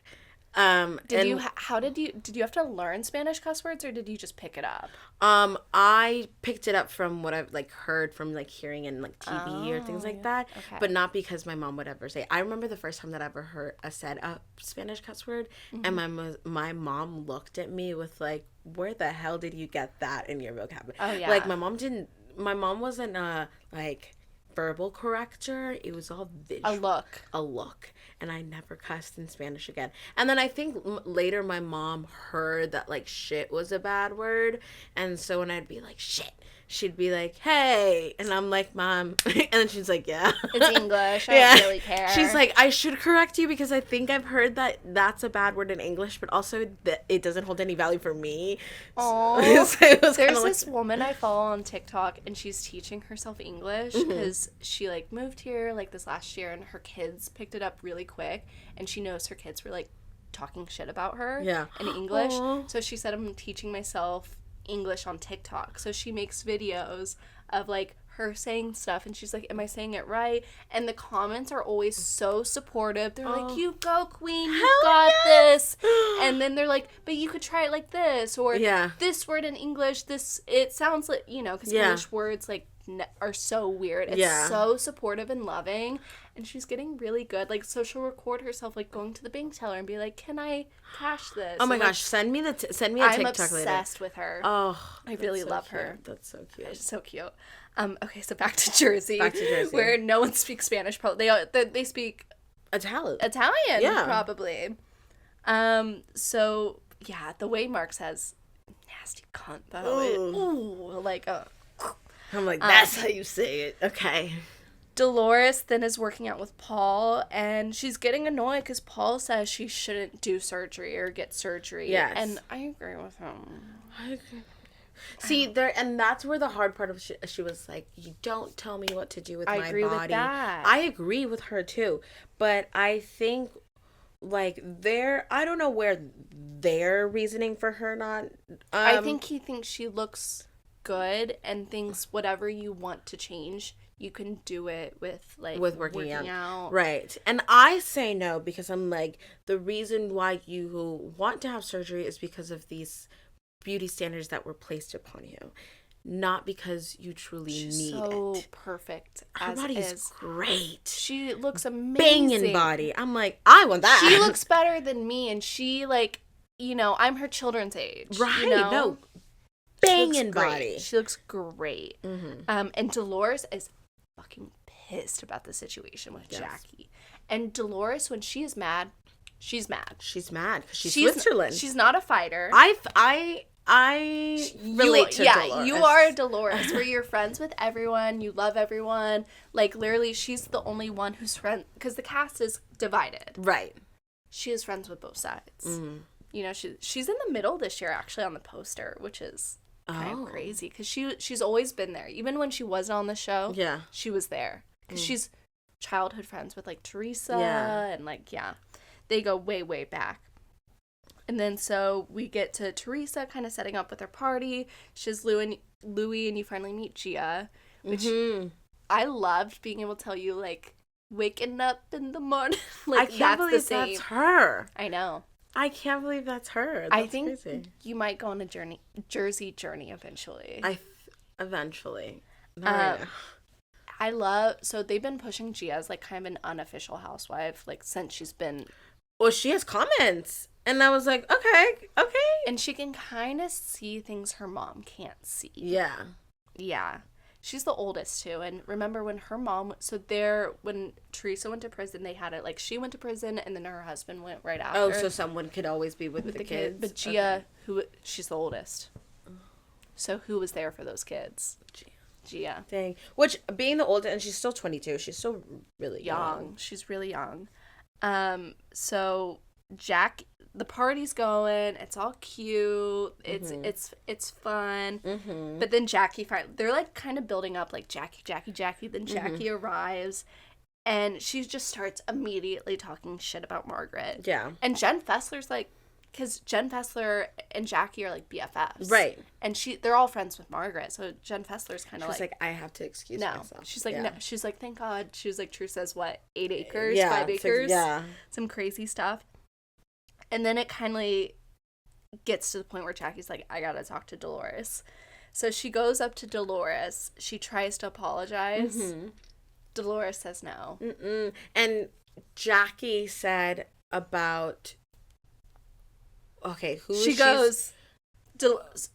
Did you have to learn Spanish cuss words, or did you just pick it up? I picked it up from what I've, like, heard from, like, hearing in, like, TV or things like that, but not because my mom would ever say. I remember the first time that I ever said a Spanish cuss word, and my mom looked at me with, like, where the hell did you get that in your vocabulary? Oh, yeah. Like, my mom wasn't a, like, verbal corrector. It was all visual. A look. And I never cussed in Spanish again. And then I think later my mom heard that, like, shit was a bad word. And so when I'd be like, shit, she'd be like, hey. And I'm like, Mom. And then she's like, yeah. It's English. I don't really care. She's like, I should correct you because I think I've heard that that's a bad word in English, but also that it doesn't hold any value for me. Oh, so there's this woman I follow on TikTok, and she's teaching herself English because she, like, moved here, like, this last year, and her kids picked it up really quick, and she knows her kids were, like, talking shit about her in English. Aww. So she said, I'm teaching myself English on TikTok. So she makes videos of, like, her saying stuff, and she's like, am I saying it right? And the comments are always so supportive. They're like, you go, queen, you got this. And then they're like, but you could try it like this, or this word in English, it sounds like, you know, because English words, like, are so weird. It's so supportive and loving, and she's getting really good. Like, so she'll record herself, like, going to the bank teller and be like, can I cash this? Oh my gosh, send me a TikTok later. I'm obsessed with her. Oh, I really love her. That's so cute. It's so cute. Okay, so back to Jersey. Where no one speaks Spanish. They speak Italian, probably. So yeah, the way Mark says nasty cunt though. I'm like, that's how you say it. Okay. Dolores then is working out with Paul, and she's getting annoyed because Paul says she shouldn't do surgery or get surgery. Yes. And I agree with him. I agree. See, there, and that's where the hard part of she was like, you don't tell me what to do with my body. I agree with that. I agree with her too. But I think, like, I don't know where their reasoning for her not. I think he thinks she looks good and thinks whatever you want to change, you can do it with working out. Right. And I say no because I'm like, the reason why you want to have surgery is because of these beauty standards that were placed upon you. Not because you truly need it. So perfect. Her body is great. She looks amazing. Banging body. I'm like, I want that. She looks better than me, and she, like, you know, I'm her children's age. Right. You know? No. Banging body. She looks great. Mm-hmm. And Dolores is fucking pissed about the situation with Jackie. And Dolores, when she is mad, she's mad. She's mad because she's Switzerland. She's not a fighter. I relate to Dolores. Yeah, you are Dolores, where you're friends with everyone, you love everyone. Like, literally, she's the only one who's friend, because the cast is divided. Right. She is friends with both sides. Mm-hmm. You know, she's in the middle this year, actually, on the poster, which is kind of crazy, because she's always been there. Even when she wasn't on the show, she was there. Because she's childhood friends with, like, Teresa, and, like, they go way, way back. And then so we get to Teresa kind of setting up with her party. She's Louie, and you finally meet Gia, which I loved being able to tell you, like, waking up in the morning. Like, I can't believe that's her. I know. I can't believe that's her. I think crazy. You might go on a Jersey journey eventually. Eventually. I love, so they've been pushing Gia as, like, kind of an unofficial housewife, like, since she's been. Well, she has comments. And I was like, okay. And she can kind of see things her mom can't see. Yeah. Yeah. She's the oldest, too. And remember when her mom, when Teresa went to prison, they had it, like, she went to prison and then her husband went right after. Oh, so someone could always be with the kids. But Gia, she's the oldest. So who was there for those kids? Gia. Dang. Which, being the oldest, and she's still 22, she's still really young. She's really young. So the party's going, it's all cute, it's fun, but then Jackie, they're, like, kind of building up, like, Jackie, then Jackie arrives, and she just starts immediately talking shit about Margaret. Yeah. And Jen Fessler's, like, because Jen Fessler and Jackie are, like, BFFs. Right. And they're all friends with Margaret, so Jen Fessler's kind of like... She's like, I have to excuse myself. She's like, no. She's like, thank God. She was like, True says, what, 8 acres? 5 acres? Like, some crazy stuff. And then it kind of gets to the point where Jackie's like, I gotta talk to Dolores. So she goes up to Dolores. She tries to apologize. Mm-hmm. Dolores says no. Mm-mm. And Jackie said about... Okay, she goes...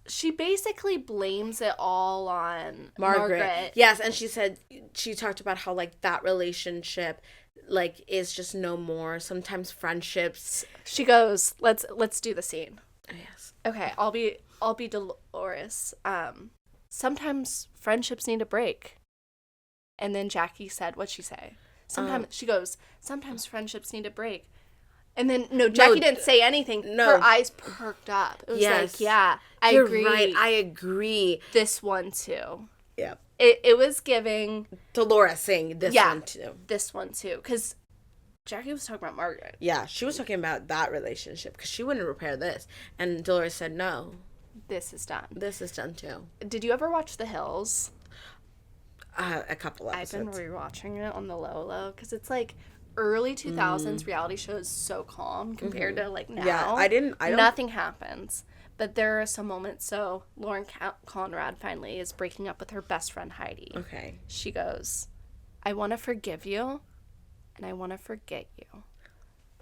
She basically blames it all on Margaret. Yes, and she talked about how, like, that relationship... like, is just no more. Sometimes friendships. She goes, let's do the scene. Yes. Okay, I'll be Dolores. Sometimes friendships need a break. And then Jackie said, what'd she say? She goes, sometimes friendships need a break. And then, Jackie didn't say anything. No. Her eyes perked up. It was like, yeah, I agree. You're right, I agree. This one, too. Yeah. It was giving... Dolores saying this one, too. This one, too. Because Jackie was talking about Margaret. Yeah, she was talking about that relationship. Because she wouldn't repair this. And Dolores said, no. This is done. This is done, too. Did you ever watch The Hills? A couple episodes. I've been rewatching it on the low. Because it's like early 2000s reality shows so calm compared to, like, now. Yeah, I don't... Nothing happens. But there are some moments. So Lauren Conrad finally is breaking up with her best friend Heidi. Okay. She goes, I want to forgive you, and I want to forget you.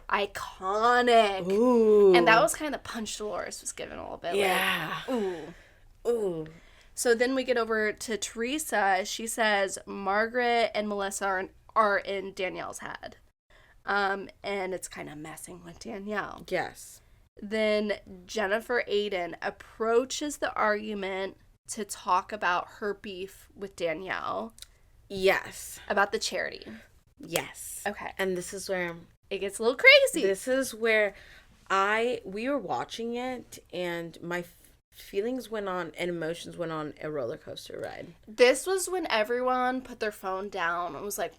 Iconic. Ooh. And that was kind of the punch Dolores was given a little bit. Yeah. Like, ooh. So then we get over to Teresa. She says Margaret and Melissa are in Danielle's head. And it's kind of messing with Danielle. Yes. Then Jennifer Aydin approaches the argument to talk about her beef with Danielle. Yes. About the charity. Yes. Okay. And this is where it gets a little crazy. This is where we were watching it, and my feelings went on and emotions went on a roller coaster ride. This was when everyone put their phone down and was like,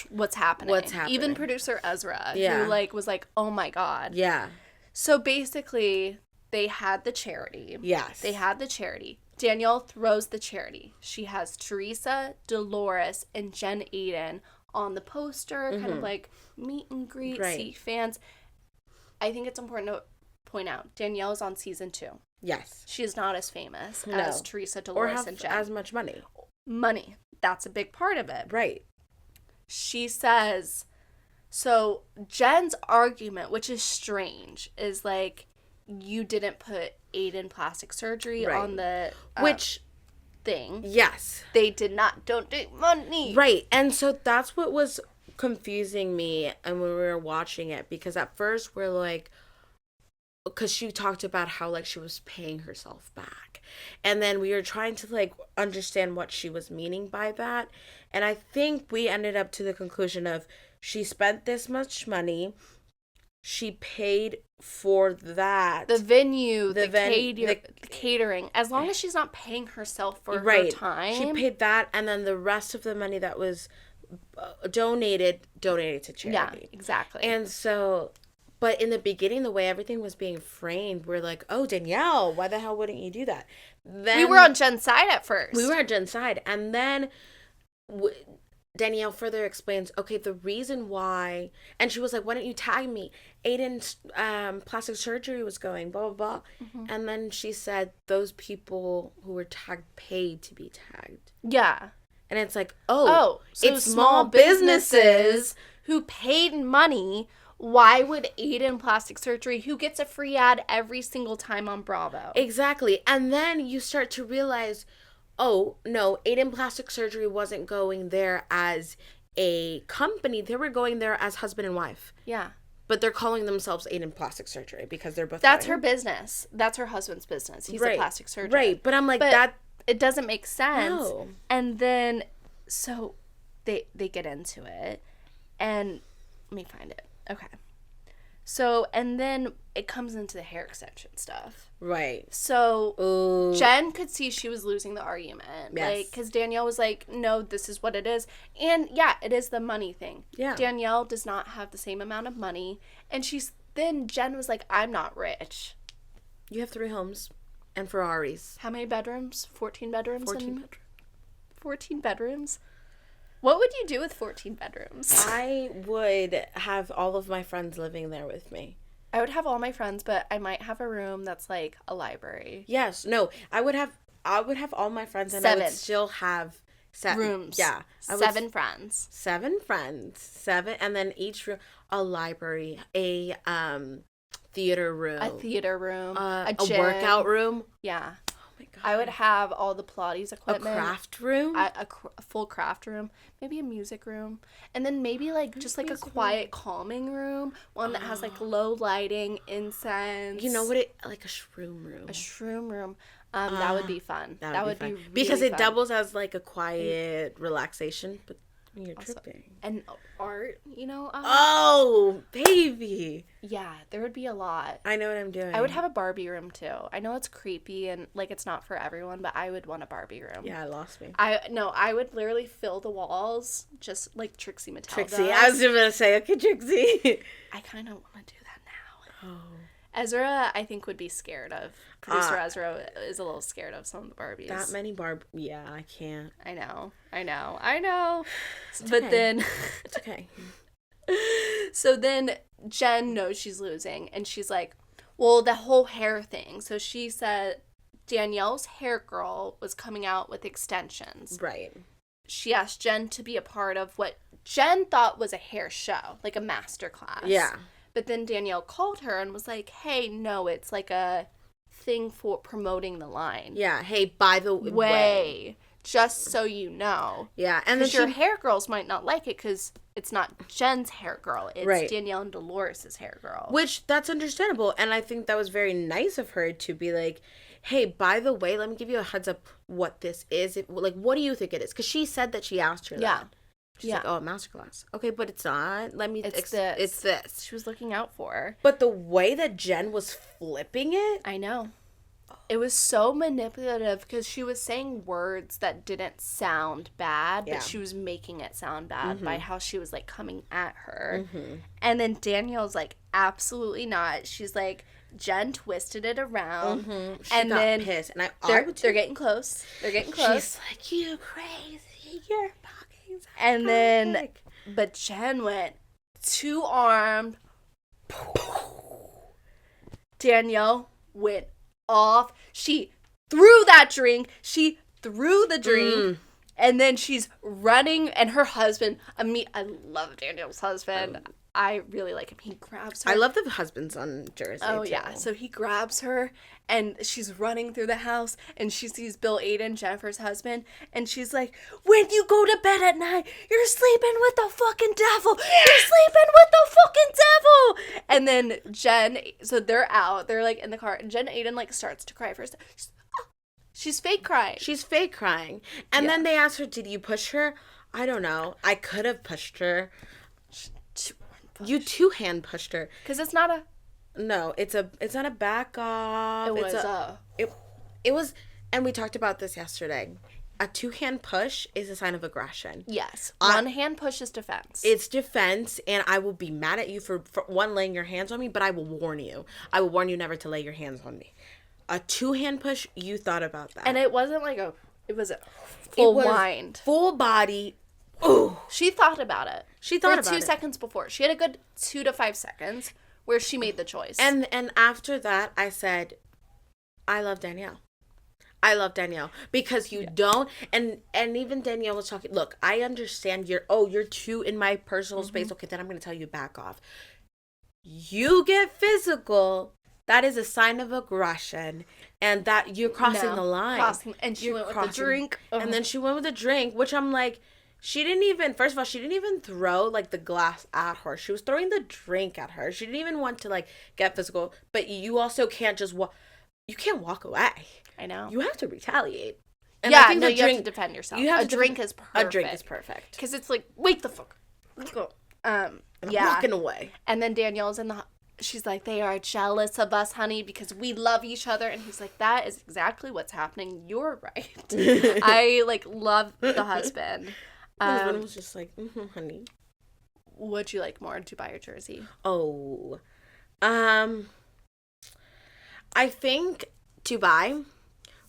what's happening? What's happening? Even producer Ezra, who like was like, oh my God. Yeah. So basically, they had the charity. Yes. They had the charity. Danielle throws the charity. She has Teresa, Dolores, and Jen Aydin on the poster, kind of like meet and greet, see fans. I think it's important to point out, Danielle's on season 2. Yes. She is not as famous as Teresa, Dolores, and Jen. Or have as much money. Money. That's a big part of it. Right. She says, so Jen's argument, which is strange, is like, you didn't put Aydin plastic surgery on the which thing. Yes. They did not donate money. Right. And so that's what was confusing me and when we were watching it, because at first we're like, because she talked about how like she was paying herself back, and then we were trying to like understand what she was meaning by that, and I think we ended up to the conclusion of she spent this much money, she paid for that, the venue, the catering, as long as she's not paying herself for her time, she paid that, and then the rest of the money that was donated to charity. Yeah, exactly. And so, but in the beginning, the way everything was being framed, we're like, oh, Danielle, why the hell wouldn't you do that? Then we were on Jen's side at first. We were on Jen's side. And then Danielle further explains, okay, the reason why, and she was like, why don't you tag me? Aydin's plastic surgery was going, blah, blah, blah. Mm-hmm. And then she said, those people who were tagged paid to be tagged. Yeah. And it's like, so it's small businesses who paid money. Why would Aydin Plastic Surgery, who gets a free ad every single time on Bravo? Exactly. And then you start to realize, oh, no, Aydin Plastic Surgery wasn't going there as a company. They were going there as husband and wife. Yeah. But they're calling themselves Aydin Plastic Surgery because they're both. That's her business. That's her husband's business. He's a plastic surgeon. Right. But I'm like, it doesn't make sense. No. And then, so they get into it. And let me find it. Okay. So, and then it comes into the hair extension stuff. Right. So, Jen could see she was losing the argument. Yes. Like, because Danielle was like, no, this is what it is. And, yeah, it is the money thing. Yeah. Danielle does not have the same amount of money. And then Jen was like, I'm not rich. You have 3 homes and Ferraris. How many bedrooms? 14 bedrooms? 14 bedrooms. 14 bedrooms? What would you do with 14 bedrooms? I would have all of my friends living there with me. I would have all my friends, but I might have a room that's like a library. Yes. No, I would have all my friends, and 7. I would still have rooms. Yeah. 7 friends. 7 friends. 7, and then each room, a library, a theater room. A theater room. A gym. A workout room. Yeah. Oh my God. I would have all the Pilates equipment. A craft room. A full craft room. Maybe a music room. And then maybe like just like a quiet, calming room. One that has like low lighting, incense. You know what? Like a shroom room. A shroom room. That would be fun. That would be fun. Really because it fun. doubles as like a quiet relaxation, but you're also tripping. And art, you know. Oh, baby. Yeah, there would be a lot. I know what I'm doing. I would have a Barbie room too. I know it's creepy and like it's not for everyone, but I would want a Barbie room. Yeah, I lost me. I would literally fill the walls just like Trixie Mattel Trixie, does. I was just gonna say, okay, Trixie. I kind of want to do that now. Oh. Ezra, I think, would be scared of. Producer Ezra is a little scared of some of the Barbies. That many Yeah, I can't. I know. But okay. then... It's okay. So then Jen knows she's losing, and she's like, well, the whole hair thing. So she said Danielle's hair girl was coming out with extensions. Right. She asked Jen to be a part of what Jen thought was a hair show, like a master class. Yeah. But then Danielle called her and was like, hey, no, it's like a thing for promoting the line. Yeah. Hey, by the way. Just so you know. Yeah. And then your hair girls might not like it because it's not Jen's hair girl. It's Danielle and Dolores' hair girl. Which, that's understandable. And I think that was very nice of her to be like, hey, by the way, let me give you a heads up what this is. Like, what do you think it is? Because she said that she asked her that. She's like, oh, a masterclass. Okay, but it's not. Let me... It's this. She was looking out for her. But the way that Jen was flipping it... I know. It was so manipulative because she was saying words that didn't sound bad, but she was making it sound bad by how she was, like, coming at her. And then Danielle's like, absolutely not. She's like, Jen twisted it around. She and got then pissed. And they're getting close. They're getting close. She's like, you crazy. You're fucking psychotic. And then, but Jen went two-armed. Danielle went off. She threw that drink. She threw the drink. And then she's running. And her husband, I love Danielle's husband. I really like him. He grabs her. I love the husbands on Jersey. Oh, too. Yeah. So he grabs her, and she's running through the house, and she sees Bill Aiden, Jennifer's husband, and she's like, when you go to bed at night, you're sleeping with the fucking devil. You're sleeping with the fucking devil. And then Jen, so they're out. They're, like, in the car, and Jen Aiden, like, starts to cry first. She's fake crying. She's fake crying. And then they asked her, did you push her? I don't know. I could have pushed her. You two-hand pushed her. Because it's not a... No, it's not a back off. It was, and we talked about this yesterday. A two-hand push is a sign of aggression. Yes. One-hand push is defense. It's defense, and I will be mad at you for one, laying your hands on me, but I will warn you. I will warn you never to lay your hands on me. A two-hand push, you thought about that. And it wasn't like it was a full wind. Full body. Ooh. She thought about it. She thought about it. 2 seconds before. She had a good 2 to 5 seconds where she made the choice. And after that, I said, I love Danielle. I love Danielle. Because you don't, and even Danielle was talking, look, I understand you're too in my personal space. Okay, then I'm going to tell you back off. You get physical, that is a sign of aggression. And that you're crossing the line. And she went with the drink. And then she went with the drink, which I'm like... She didn't even throw, like, the glass at her. She was throwing the drink at her. She didn't even want to, like, get physical. But you also can't just you can't walk away. I know. You have to retaliate. And yeah, you have to defend yourself. A drink is perfect. A drink is perfect. Because it's like, wait the fuck. Let's go. I'm walking away. And then Danielle's in the... She's like, they are jealous of us, honey, because we love each other. And he's like, that is exactly what's happening. You're right. I, like, love the husband. My husband was just like, honey. What'd you like more, Dubai or Jersey? Oh. I think Dubai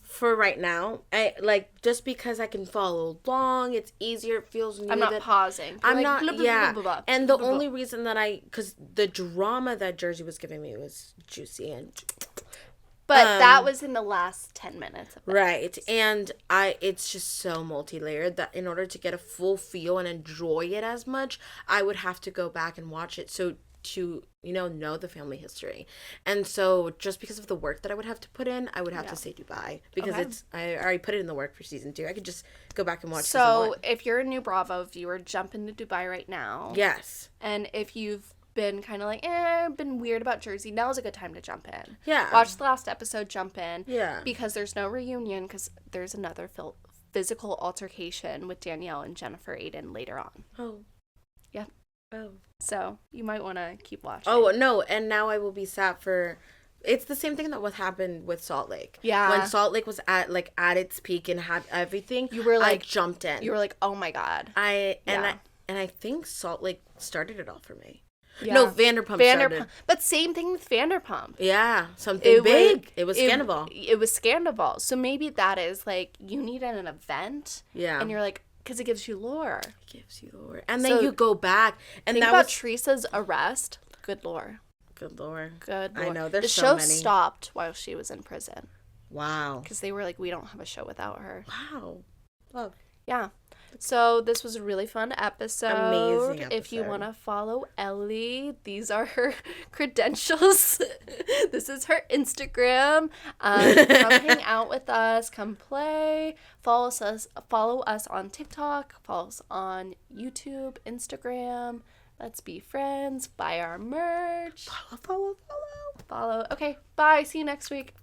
for right now. I like just because I can follow along, it's easier, it feels new. I'm not pausing. I'm like, not, blah, blah, yeah. Blah, blah, blah, and the only reason that because the drama that Jersey was giving me was juicy and... But that was in the last 10 minutes of that. Right. And it's just so multi-layered that in order to get a full feel and enjoy it as much, I would have to go back and watch it to know the family history. And so just because of the work that I would have to put in, I would have to say Dubai. Because I already put it in the work for season 2. I could just go back and watch season 1. So if you're a new Bravo viewer, jump into Dubai right now. Yes. And if you've been kind of like, been weird about Jersey, now's a good time to jump in. Yeah. Watch the last episode, jump in. Yeah. Because there's no reunion, because there's another physical altercation with Danielle and Jennifer Aiden later on. Oh. Yeah. Oh. So you might want to keep watching. Oh, no. And now I will be sad for... It's the same thing that what happened with Salt Lake. Yeah. When Salt Lake was at its peak and had everything, you were like... I jumped in. You were like, oh my God. I think Salt Lake started it all for me. Yeah. No, Vanderpump started. But same thing with Vanderpump. Yeah, something big. It was Scandal. It was Scandal. So maybe that is like, you need an event. Yeah. And you're like, because it gives you lore. It gives you lore. And then you go back. And think about Teresa's arrest. Good lore. Good lore. Good lore. I know, there's so many. The show stopped while she was in prison. Wow. Because they were like, we don't have a show without her. Wow. Love. Yeah. So this was a really fun episode. Amazing episode. If you want to follow Ellie, these are her credentials. This is her Instagram. Come hang out with us. Come play. Follow us on TikTok. Follow us on YouTube, Instagram. Let's be friends. Buy our merch. Follow. Okay. Bye. See you next week.